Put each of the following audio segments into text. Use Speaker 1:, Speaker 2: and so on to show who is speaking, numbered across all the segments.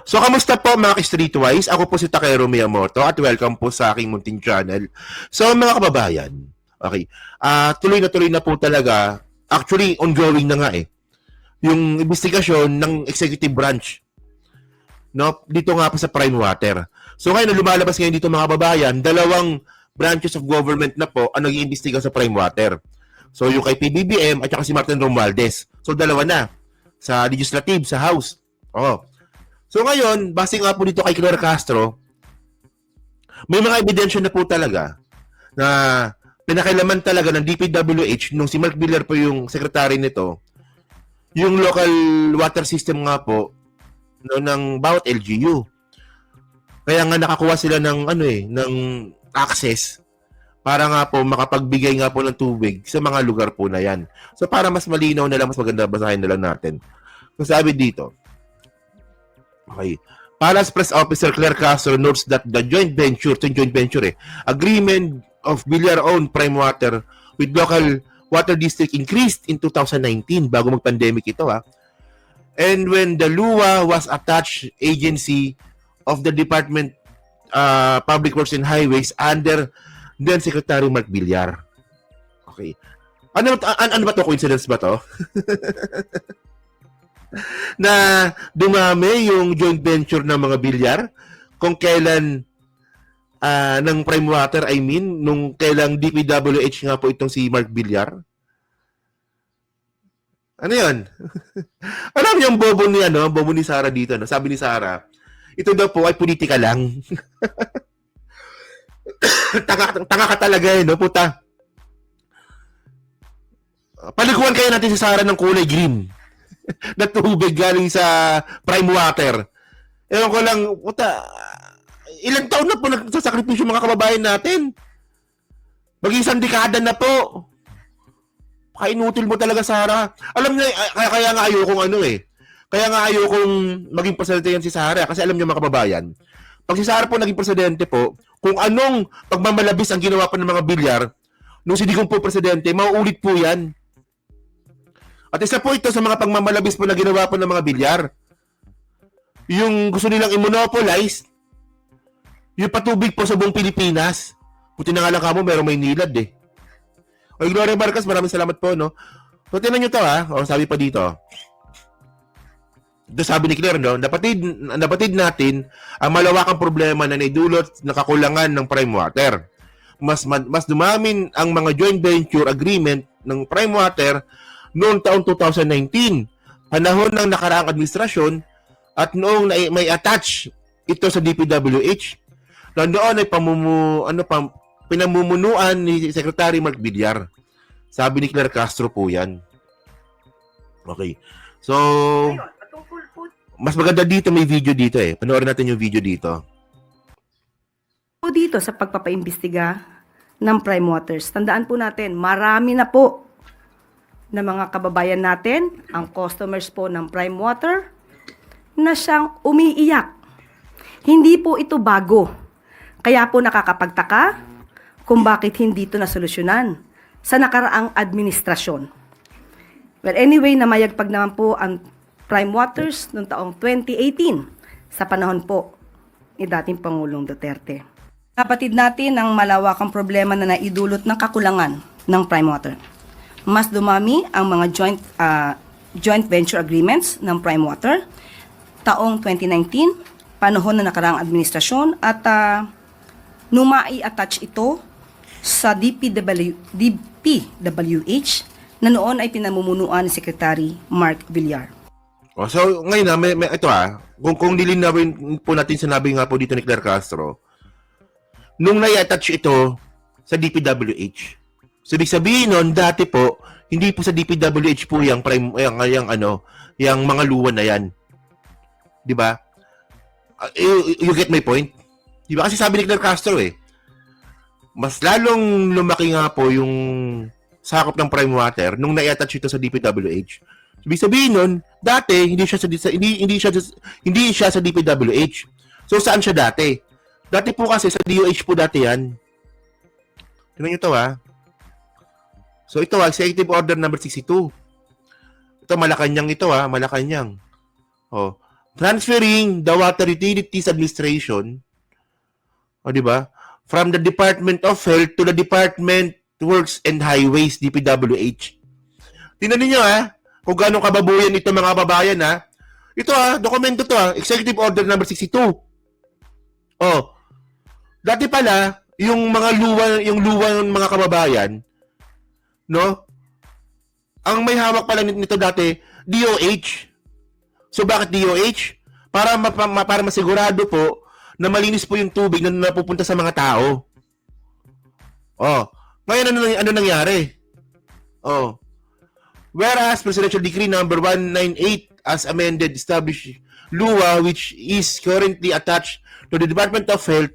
Speaker 1: So, kamusta po mga ka-Streetwise? Ako po si Takero Miyamoto at welcome po sa aking munting channel. So, mga kababayan, okay, tuloy na po talaga, actually, ongoing na nga yung investigasyon ng executive branch, no? Dito nga po sa Prime Water. So, ngayon, lumalabas ngayon dito mga kababayan, dalawang branches of government na po ang nag-iimbestiga sa Prime Water. So, yung kay PBBM at saka si Martin Romualdez. So, dalawa na. Sa legislative, sa House. Oh. So ngayon, base nga po dito kay Claire Castro, may mga ebidensya na po talaga na pinakailaman talaga ng DPWH nung si Mark Villar po yung secretary nito, yung local water system nga po no, ng bawat LGU. Kaya nga nakakuha sila ng ng access para nga po makapagbigay nga po ng tubig sa mga lugar po na yan. So para mas malinaw na lang, mas maganda basahin na lang natin. So sabi dito, okay. Palace Press Officer Claire Castro notes that the joint venture, agreement of Villar-owned Prime Water with local water district increased in 2019 bago mag-pandemic ito And when the LUA was attached agency of the Department Public Works and Highways under then Secretary Mark Villar. Okay. Ano ba to? Coincidence ba to? Na dumami yung joint venture ng mga Villar kung kailan ng Prime Water, I mean, nung kailang DPWH nga po itong si Mark Villar. Ano yun? Alam niyo yung bobo ni Sara dito, no? Sabi ni Sara, ito daw po ay politika lang. Tanga ka talaga no, puta. Palikuan kayo natin si Sara ng kulay green. Na tubig galing sa Prime Water. Ewan ko lang, puta, ilang taon na po nagsasakripisyo mga kababayan natin? Mag-isang dekada na po. Kainutil mo talaga, Sara. Alam niyo, kaya nga ayokong Kaya nga ayokong maging presidente yan si Sara. Kasi alam niyo mga kababayan, pag si Sara po naging presidente po, kung anong pagmamalabis ang ginawa pa ng mga Villar, nung si Digong po presidente, mauulit po yan. At isa po ito sa mga pagmamalabis po na ginawa po ng mga Villar. Yung gusto nilang i-monopolize, yung patubig po sa buong Pilipinas. Buti na nga lang kamo, merong may nilad O, Gloria Marcos, maraming salamat po, no? So, tinan nyo to, O, sabi pa dito. Ito sabi ni Claire, no? Napatid natin ang malawakang problema na naidulot na kakulangan ng Prime Water. Mas dumamin ang mga joint venture agreement ng Prime Water noong taong 2019, panahon ng nakaraang administrasyon at noong may attach ito sa DPWH na noon ay pinamumunuan ni Secretary Mark Villar. Sabi ni Claire Castro po yan. Okay. So, mas maganda dito, may video dito Panoorin natin yung video dito.
Speaker 2: Dito sa pagpapaimbestiga ng Prime Waters, tandaan po natin, marami na po na mga kababayan natin, ang customers po ng Prime Water, na siyang umiiyak. Hindi po ito bago. Kaya po nakakapagtaka kung bakit hindi ito nasolusyonan sa nakaraang administrasyon. Well, anyway, namayagpag naman po ang Prime Waters noong taong 2018 sa panahon po ni dating Pangulong Duterte. Kapatid natin ang malawakang problema na naidulot ng kakulangan ng Prime Water. Mas dumami ang mga joint venture agreements ng Prime Water taong 2019, panahon na nakaraang administrasyon at numai-attach ito sa DPWH na noon ay pinamumunuan ni Secretary Mark Villar.
Speaker 1: So ngayon ito kung lilinawin po natin, sinabi nga po dito ni Claire Castro, nung nai-attach ito sa DPWH. So, ibig sabihin nun, dati po, hindi po sa DPWH po yung mga luwan na yan. Di ba? You get my point? Di ba? Kasi sabi ni Claire Castro mas lalong lumaki nga po yung sakop ng Prime Water nung nai-attach ito sa DPWH. Ibig sabihin nun, dati, hindi siya sa DPWH. So, saan siya dati? Dati po kasi sa DOH po dati yan. Tignan nyo ito So ito Executive Order number 62. Ito Malacanang ito Malacanang. transferring the Water Utilities Administration, o di ba, from the Department of Health to the Department Works and Highways, DPWH. Tingnan niyo kung gaano kababuyan ito mga kababayan Ito dokumento to Executive Order number 62. Oh. Dati pala, yung luwa ng mga kababayan, no? Ang may hawak pala nito dati, DOH. So bakit DOH? Para masigurado po na malinis po yung tubig na napupunta sa mga tao. Oh. Ngayon ano nangyari? Oh. Whereas Presidential Decree number 198 as amended established LUA which is currently attached to the Department of Health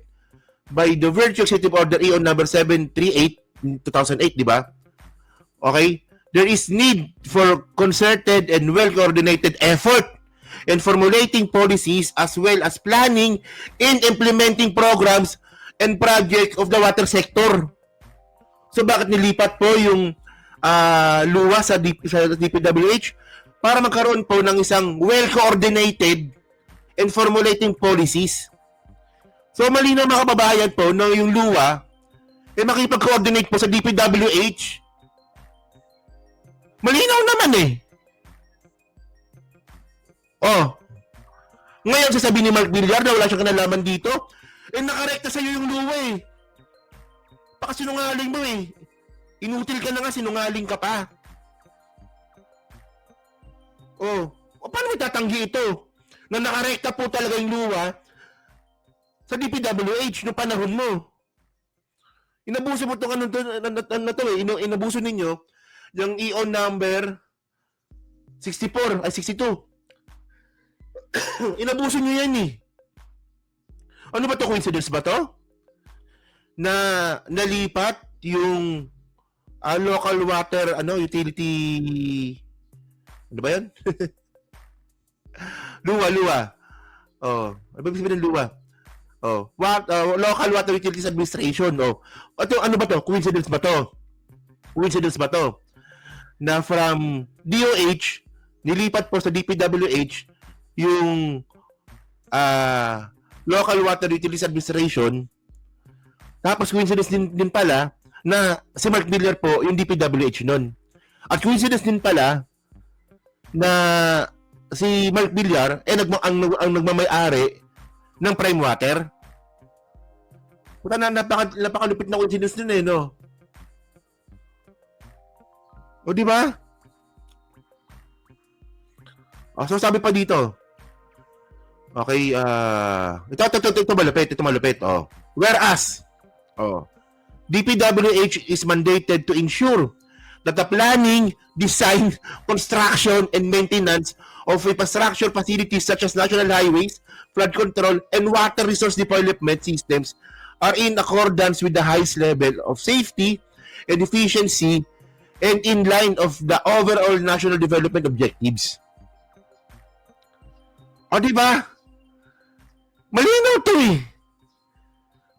Speaker 1: by the virtue Executive Order EO number 738 in 2008, di ba? Okay? There is need for concerted and well-coordinated effort in formulating policies as well as planning and implementing programs and projects of the water sector. So bakit nilipat po yung LUA sa DPWH? Para magkaroon po ng isang well-coordinated and formulating policies. So malinaw mga kababayan po na yung LUA makipag-coordinate po sa DPWH. Malinaw naman Oh. Ngayon sasabihin ni Mark Villar na wala siyang kinalaman dito. Nakarekta sa'yo yung LUA Pakasinungaling mo Inutil ka na nga, sinungaling ka pa. Oh. Paano mo tatanggi ito? Na nakarekta po talaga yung LUA sa DPWH noong panahon mo. Inabuso mo itong inabuso ninyo yung EO number 62. Inabuso nyo yan Ano ba to? Coincidence ba to? Na nalipat yung local water utility ano ba yan? LUA. Oh, ano ba sabihin ng LUA? Oh, Local Water Utilities Administration. Oh. Ano ba to? Coincidence ba to? Na from DOH nilipat po sa DPWH yung Local Water Utilities Administration. Tapos coincidence din pala na si Mark Villar po yung DPWH nun. At coincidence din pala na si Mark Villar ang nagmamay-ari ng Prime Water. Puta na napakalupit na coincidence din no? O di ba? So sabi pa dito. Okay, ito malupit. Oh. Whereas, DPWH is mandated to ensure that the planning, design, construction, and maintenance of infrastructure facilities such as national highways, flood control, and water resource development systems are in accordance with the highest level of safety and efficiency and in line of the overall national development objectives. O, di ba? Malinaw to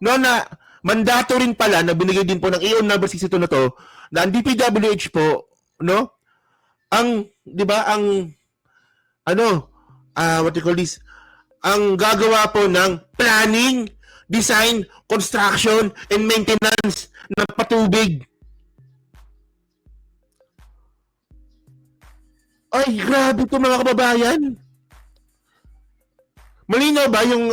Speaker 1: No, na mandato rin pala na binigay din po ng EO number 62 na to na ang DPWH po, no? Ang, di ba, what you call this? Ang gagawa po ng planning, design, construction, and maintenance ng patubig. Ay, grabe to mga kababayan. Malinaw ba yung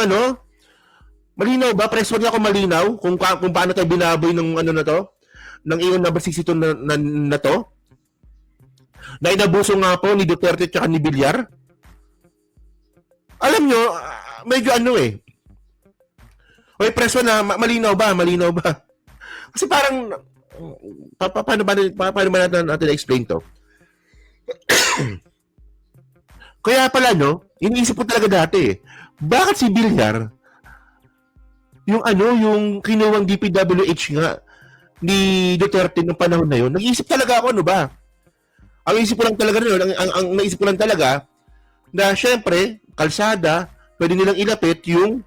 Speaker 1: Malinaw ba? Press 1 ako malinaw kung paano tayo binaboy ng na to? Ng EO number 62 na to? Na inabuso nga po ni Duterte at ni Villar? Alam nyo, medyo Okay, press 1 na, malinaw ba? Kasi parang, paano ba natin explain to? Kaya pala, iniisip ko talaga dati bakit si Villar yung kinuwang DPWH nga ni Duterte ng panahon na yun, nag-iisip talaga ako, ba? Ang naisip ko lang talaga na syempre, kalsada, pwede nilang ilapit yung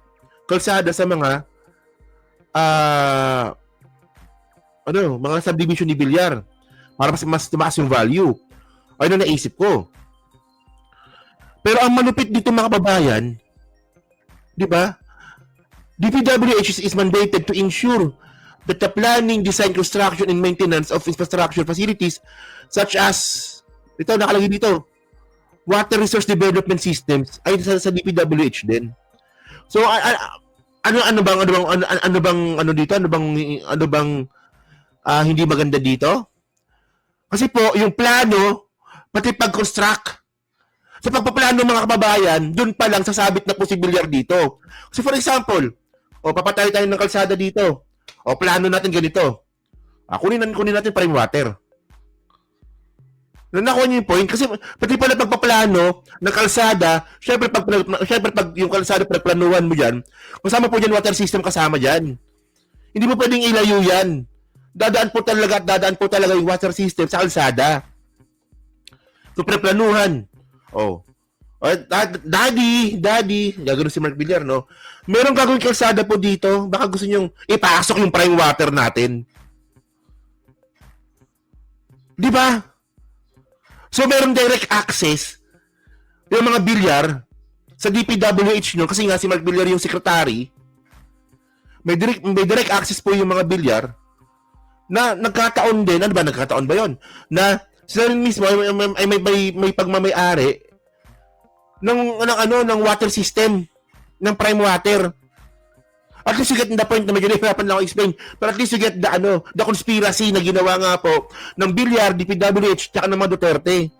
Speaker 1: kalsada sa mga mga subdivision ni Villar para mas tumaas yung value. Ayun ang naisip ko. Pero ang malupit dito mga kababayan, di ba? DPWH is mandated to ensure that the planning, design, construction, and maintenance of infrastructure facilities such as, ito nakalagay dito, water resource development systems ay sa DPWH din. So ano bang hindi maganda dito? Kasi po yung plano pati pag-construct sa pagpaplano mga kababayan, doon pa lang sasabit na po si Bilyar dito. Kasi for example, papatay tayo ng kalsada dito. Plano natin ganito. Kunin natin prime water. Nakuha niyo yung point kasi pati pala pagpaplano ng kalsada, syempre pag yung kalsada pagplanuhan mo diyan, kasama po diyan water system kasama diyan. Hindi mo pwedeng ilayo yan. Dadaan po talaga yung water system sa kalsada. So preplanuhan. Daddy, gagawin si Mark Villar, no? Meron gagawin kalsada po dito. Baka gusto nyong ipasok yung prime water natin. Di ba? So, meron direct access yung mga Villar sa DPWH nyo. Kasi nga si Mark Villar yung secretary. May direct access po yung mga Villar na nagkataon din. Ano ba? Nagkataon ba yon? Na sila rin mismo ay may pagmamay-ari ng water system ng prime water. At least you get the point na medyo nahihirapan lang ako explain. Pero at least you get the conspiracy na ginawa nga po ng Villar, DPWH, tsaka ng mga Duterte.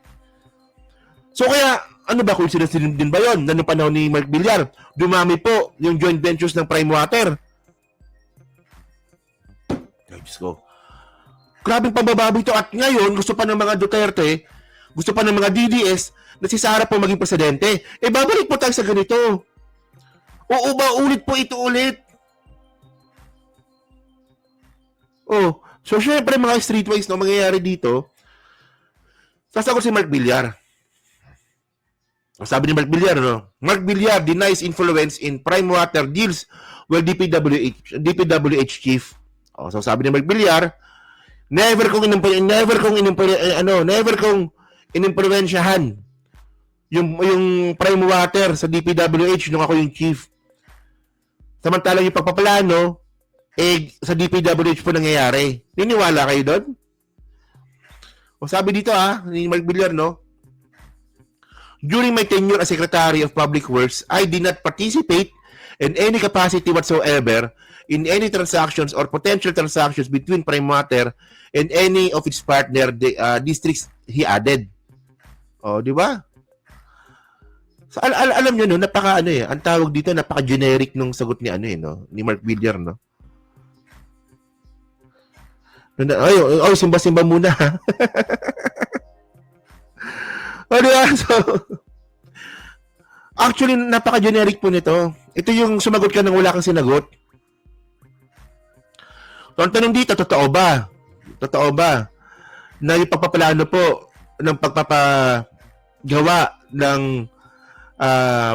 Speaker 1: So kaya, ano ba, coincidence din ba yun? Na noong panahon ni Mark Villar, dumami po yung joint ventures ng prime water. Ay, Diyos ko. Grabing pabababo ito. At ngayon, gusto pa ng mga Duterte, gusto pa ng mga DDS, na si Sara po maging presidente. Babalik po tayo sa ganito. Oo ba, ulit po ito ulit. So syempre mga streetwise no, mangyayari dito, sasagot si Mark Villar. Sabi ni Mark Villar, no? Mark Villar denies influence in prime water deals with DPWH chief. So sabi ni Mark Villar, never kong inimpluwensyahan yung prime water sa DPWH nung ako yung chief. Samantalang yung pagpaplano, sa DPWH po nangyayari. Niniwala kayo doon? Sabi dito ni Mark Villar, no? During my tenure as Secretary of Public Works, I did not participate in any capacity whatsoever in any transactions or potential transactions between Prime Water and any of its partner districts, he added. Di ba? So, alam nyo, no, ang tawag dito, napaka-generic nung sagot ni ni Mark Villar, no? Simba-simba muna. Diba? So, actually, napaka-generic po nito. Ito yung sumagot ka nang wala kang sinagot. So, ang tanong dito, totoo ba na yung pagpaplano po ng pagpapagawa ng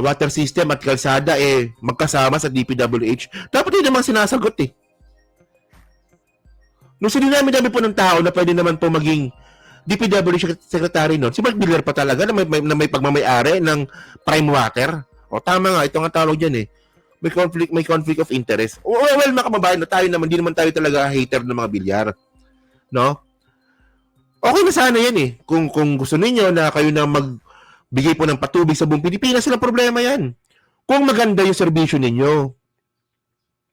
Speaker 1: water system at kalsada magkasama sa DPWH? Dapat yun naman sinasagot Nung sininamin po ng tao na pwede naman po maging DPWH secretary noon, si Mark Villar pa talaga na may pagmamay-ari ng prime water. Tama nga, ito nga tawag dyan may conflict of interest. Well, mga kababayan, tayo naman, hindi naman tayo talaga hater ng mga Villar. No? Okay na sana yan Kung gusto ninyo na kayo na magbigay po ng patubig sa buong Pilipinas, walang problema yan. Kung maganda yung serbisyo ninyo.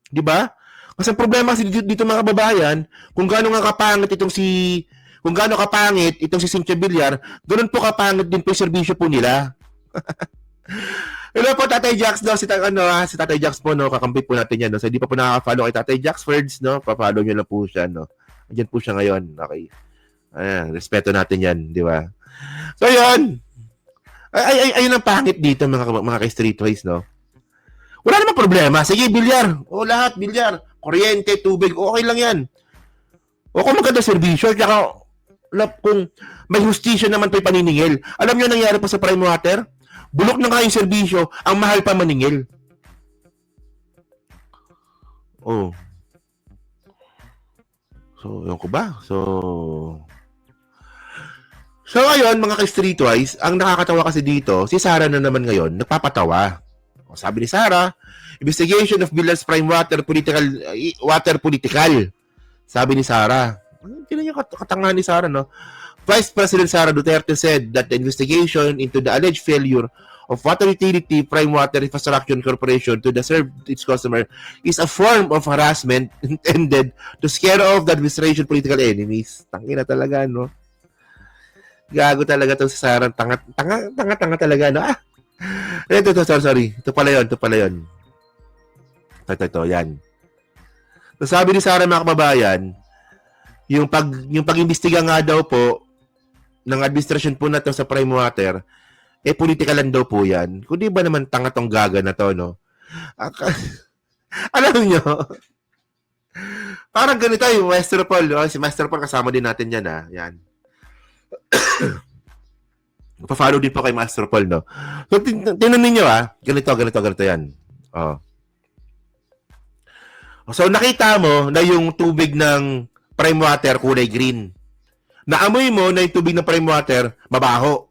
Speaker 1: Di ba? Kasi ang problema kasi dito mga kababayan, kung gaano kapangit itong si Cynthia Villar, ganoon po kapangit din po yung serbisyo po nila. Hello po, Tatay Jax, no? Si Tatay Jax po, no? Kakampi po natin yan, no? So, hindi pa po nakaka-follow kay Tatay Jax Words, no? Pa-follow nyo lang po siya, no? Andiyan po siya ngayon, okay. Respeto natin yan, di ba? So, yun. Ayun ang pangit dito, mga ka-streetwise, no? Wala namang problema. Sige, Villar. Lahat, Villar. Kuryente, tubig, okay lang yan. Kung maganda serbisyo, tsaka kung may hustisya naman pa paniningil. Alam nyo nangyari pa sa prime water? Bulok na nga yung serbisyo, ang mahal pa maningil. So, yun ko ba? So, So ngayon, mga ka-streetwise, ang nakakatawa kasi dito, si Sarah na naman ngayon, nagpapatawa. O, sabi ni Sarah, investigation of Villar's prime water political. Sabi ni Sarah. Tingnan niyo katangahan ni Sarah, no? Vice President Sara Duterte said that the investigation into the alleged failure of water utility Prime Water Infrastructure Corporation to serve its customer is a form of harassment intended to scare off the administration political enemies. Tangina talaga, no? Gago talaga to si Sara. Tanga talaga, no? Ah! Ito, sorry. Ito pala yun. Ito, yan. So, sabi ni Sara, mga kababayan, yung pag-imbestiga nga daw po ng administrasyon po na to sa Prime Water, politikalan daw po yan. Kung di ba naman tanga tong gaga na to, no? Alam nyo, parang ganito yung Master Paul. No? Si Master Paul kasama din natin yan, ha? Yan. Pa-follow din po kay Master Paul, no? So, tinanong ninyo, ha? Ganito yan. Oh. So, nakita mo na yung tubig ng Prime Water kulay green. Naamoy mo na yung tubig ng Prime Water mabaho.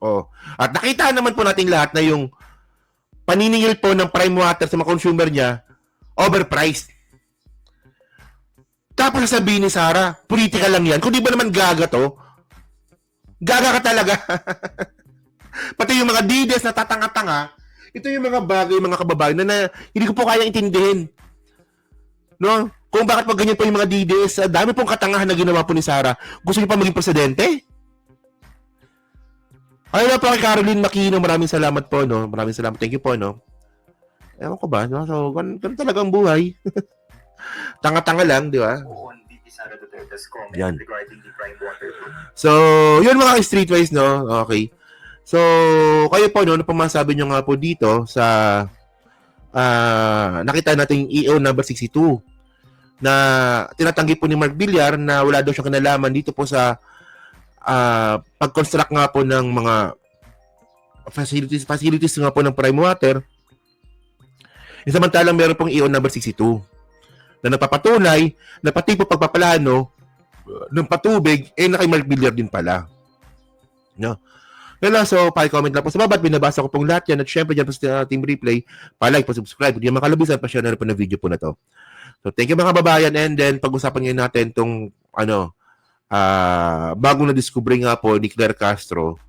Speaker 1: Oh. At nakita naman po nating lahat na yung paniningil po ng Prime Water sa mga consumer niya, overpriced. Tapos sabihin ni Sarah, politika lang yan. Kung di ba naman gaga to, gaga ka talaga. Pati yung mga dides na tatanga-tanga, ito yung mga bagay, mga kababayan na hindi ko po kaya intindihin. No? Kung bakit pag ganyan po yung mga DDS, dami pong katangahan na ginawa po ni Sarah. Gusto niyo pa maging presidente? Ayun na po kay Caroline Makino, maraming salamat po, no? Maraming salamat. Thank you po, no? Ewan ko ba, no? So, ganun talagang buhay. Tanga-tanga lang, di ba?
Speaker 3: On VP Sara Duterte's comment
Speaker 1: Yan.
Speaker 3: regarding the prime water.
Speaker 1: So, yun mga streetwise, no? Okay. So, kayo po, no? Ano pa masabi nyo nga po dito sa nakita natin yung EO number 62 na tinatanggi po ni Mark Villar na wala daw siyang kinalaman dito po sa pag-construct nga po ng mga facilities nga po ng Prime Water. Samantalang meron pong EO number 62 na napapatunay na pati po pagpaplano ng patubig na kay Mark Villar din pala. No? Yan lang, so pa-comment lang po sa baba at binabasa ko pong lahat yan at syempre dyan po sa Team Replay, pa-like, pa-subscribe, kung di makalabisan, pa-share na rin po ng video po na to. So, thank you mga kababayan, and then pag-usapan ngayon natin itong bago na discovery nga po ni Claire Castro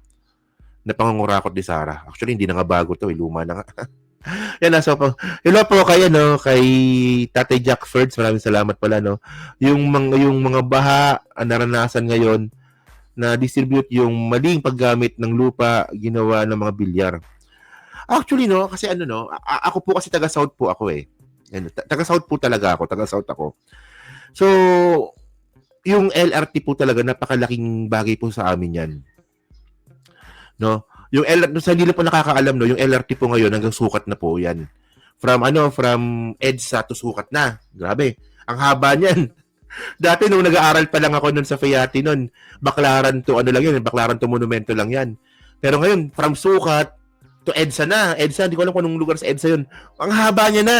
Speaker 1: na pangungurakot ni Sarah. Actually, hindi na nga bago to, luma na nga. Yan na, so hello po kay Tatay Jack Ferds, maraming salamat pala, no. Yung mga baha naranasan ngayon na distribute yung maling paggamit ng lupa ginawa ng mga bilyar. Actually, no, kasi ako po kasi taga-South po ako eh. Taga-South po talaga ako, taga-South ako. So, yung LRT po talaga napakalaking bagay po sa amin 'yan. No? Yung LRT sa hindi po nakakaalam, no, yung LRT po ngayon hanggang Sukat na po 'yan. From EDSA to Sukat na. Grabe. Ang haba niyan. Dati nung nag-aaral pa lang ako noon sa Fayati noon, Baclaran to Baclaran to Monumento lang 'yan. Pero ngayon from Sukat to EDSA na. EDSA, hindi ko alam kung anong lugar sa EDSA 'yun. Ang haba niya na.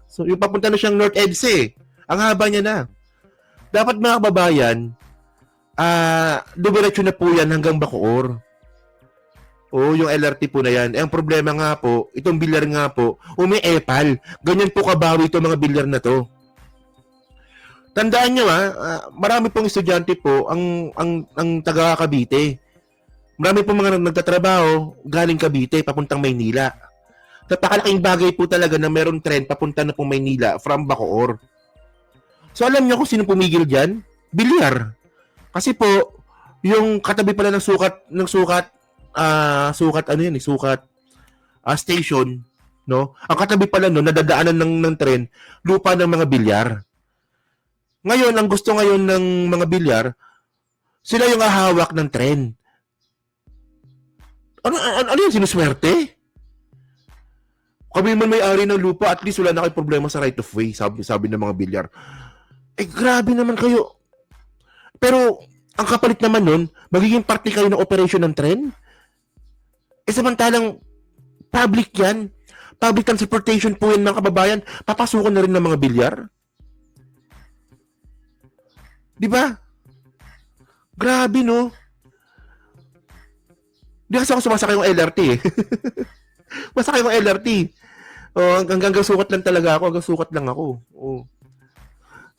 Speaker 1: So, yung papunta na siyang North EDSA eh. Ang haba niya na. Dapat mga kababayan, dumiretso na po yan hanggang Bacoor. O, yung LRT po na yan. Ang problema nga po, itong bilyar nga po, may epal. Ganyan po kabawi itong mga bilyar na to. Tandaan nyo marami pong estudyante po ang taga Cavite. Marami pong mga nagtatrabaho galing Cavite papuntang Maynila. Napakalaking bagay po talaga na merong trend papunta na po Maynila from Bacoor. So alam niyo kung sino pumigil diyan? Bilyar. Kasi po yung katabi pala ng sukat station, no? Ang katabi pala no nadadaanan ng tren, lupa ng mga bilyar. Ngayon ang gusto ngayon ng mga bilyar, sila yung hahawak ng tren. Ano yung sinuswerte? Kami man may-ari ng lupa, at least wala na kayo problema sa right of way, sabi ng mga bilyar. Grabe naman kayo. Pero, ang kapalit naman nun, magiging parte kayo ng operation ng tren? Samantalang, public yan. Public transportation po yan, mga kababayan. Papasukan na rin ng mga bilyar. Di ba? Grabe, no? Di kasi ako sumasakay ng LRT eh. Masakay ng LRT. Oh, hanggang sukat lang talaga ako. Hanggang sukat lang ako. Oh.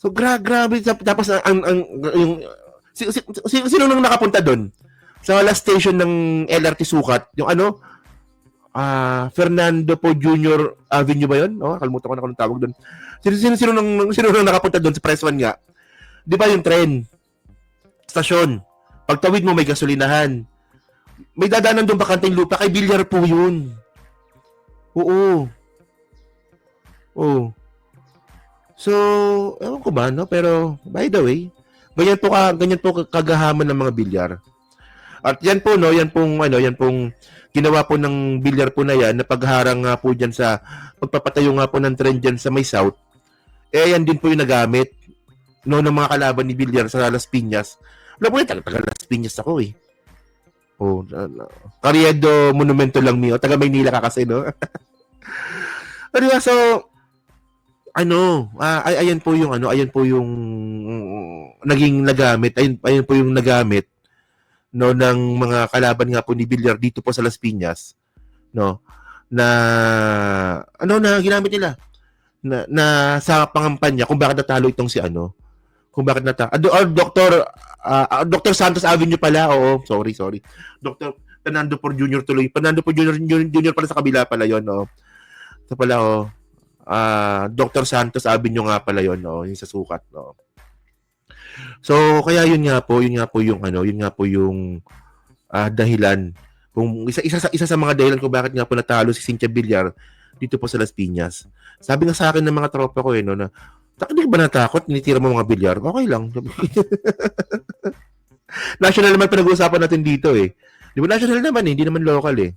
Speaker 1: So, grabe. Tapos, yung, sino nang nakapunta doon? Sa last station ng LRT sukat, yung ano, Fernando Po Jr. Avenue ba yun? Oh, kalimutan ko na kung anong tawag doon. Sino nang nakapunta doon sa Press 1 nga? Di ba yung tren? Stasyon. Pagtawid mo, may gasolinahan. May dadaanan doon bakanteng lupa. Kay Villar po yun. Oo. Oo. So, ewan ko ba, no? Pero, by the way, ganyan po kagahaman ng mga bilyar. At yan po, no? Yan pong ginawa po ng bilyar po na yan, na pagharang nga po dyan sa, pagpapatayo nga po ng trend dyan sa may south. Yan din po yung nagamit, no, ng mga kalaban ni Bilyar sa Las Piñas. Alam po yun, taga Las Piñas ako eh. Oh, Carriedo Monumento lang niyo. Taga Maynila ka kasi, no? Ano, so, ayan po yung naging nagamit, ayan po yung nagamit, no, ng mga kalaban nga po ni Bilyar dito po sa Las Piñas, no, na ginamit nila na sa pangampanya kung bakit natalo itong si kung bakit Dr. Santos Avenue pala, oo, sorry. Dr. Fernando Po Jr. tuloy. Fernando Po Jr. pala sa kabila pala yon, no. Ito pala, Dr. Santos Avenue nga pala yon, no, yung sa sukat, no. So, kaya yun nga po yung dahilan. Kung isa sa mga dahilan kung bakit nga po natalo si Cynthia Villar dito po sa Las Piñas. Sabi nga sa akin ng mga tropa ko no, na hindi ka ba natakot? Tinitira mo mga bilyar? Okay lang. National naman pinag-uusapan natin dito eh. Di ba national naman eh, hindi naman local eh.